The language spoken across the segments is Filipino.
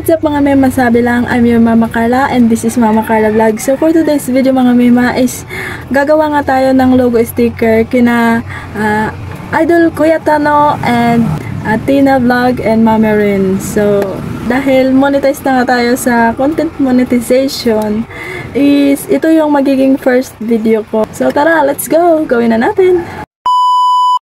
what's up mga mema, sabi lang, I'm your Mama Carla and this is Mama Carla Vlog. So for today's video mga mema is gagawa nga tayo ng logo sticker kina Idol Kuya Tano and Tina Vlog and Mama Rin. So dahil monetize na nga tayo sa content monetization, is ito yung magiging first video ko. So tara, let's go! Gawin na natin!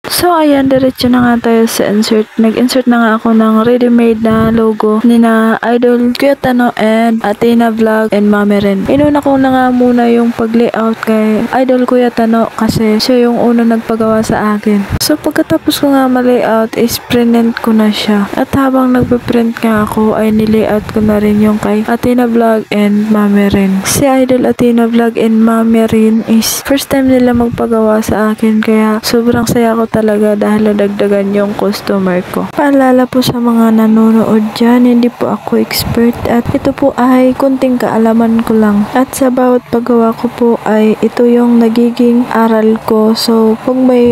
So ayan, diretso na nga tayo sa insert. Nag-insert na nga ako ng ready-made na logo ni na Idol Kuya Tano and Tina Vlog and Mama Rin. Inuna ko na nga muna yung pag-layout kay Idol Kuya Tano kasi siya yung una nagpagawa sa akin. So pagkatapos ko nga ma-layout is print ko na siya. At habang nagpe-print nga ako ay nilayout ko na rin yung kay Tina Vlog and Mama Rin. Si Idol Tina Vlog and Mama Rin is first time nila magpagawa sa akin kaya sobrang saya ko talaga dahil nadagdagan yung customer ko. Paalala po sa mga nanonood dyan, hindi po ako expert at ito po ay kunting kaalaman ko lang. At sa bawat paggawa ko po ay ito yung nagiging aral ko. So pag may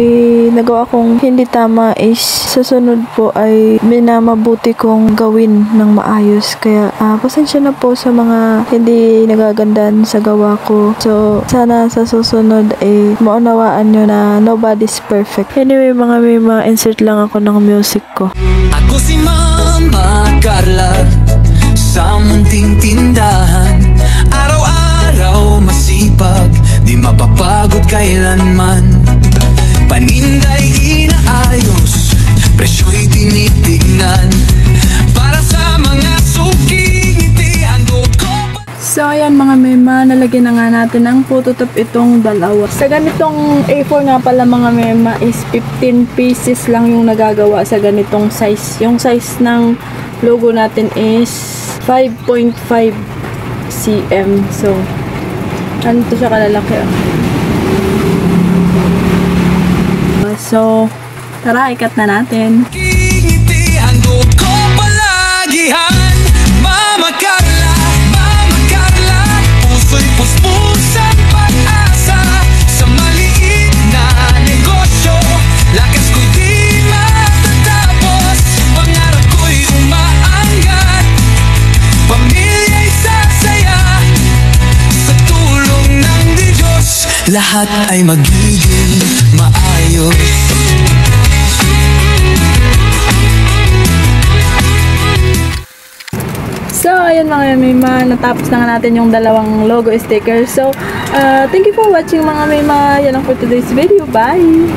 nagawa kong hindi tama is susunod po ay minamabuti kong gawin ng maayos. Kaya pasensya na po sa mga hindi nagagandahan sa gawa ko. So sana sa susunod ay maunawaan nyo na nobody's perfect. Anyway mga mema, insert lang ako ng music ko. Ako si Mama Carla sa munting tindahan. Araw-araw masipag, di mapapagod kailanman. Paninday inaayos, presyo'y tinitignan. Para sa mga suking ngitian ko. So ayan mga mema, nalagyan na nga natin ang phototop itong dalawa. Sa ganitong A4 nga pala mga mema is 15 pieces lang yung nagagawa sa ganitong size. Yung size ng logo natin is 5.5 cm. So ano to siya kalalaki So tara, ikat na natin. Ngitian ko palagihan, Mama Carla. Puso'y puspusan pag-asa sa maliit na negosyo. Lakas ko'y di matatapos, pangarap ko'y umaangat. Pamilya'y sasaya sa tulong ng Diyos. Lahat ay magiging maayos. So, ayun mga mema, natapos na nga natin yung dalawang logo sticker. So, thank you for watching mga mema. Yan lang for today's video. Bye!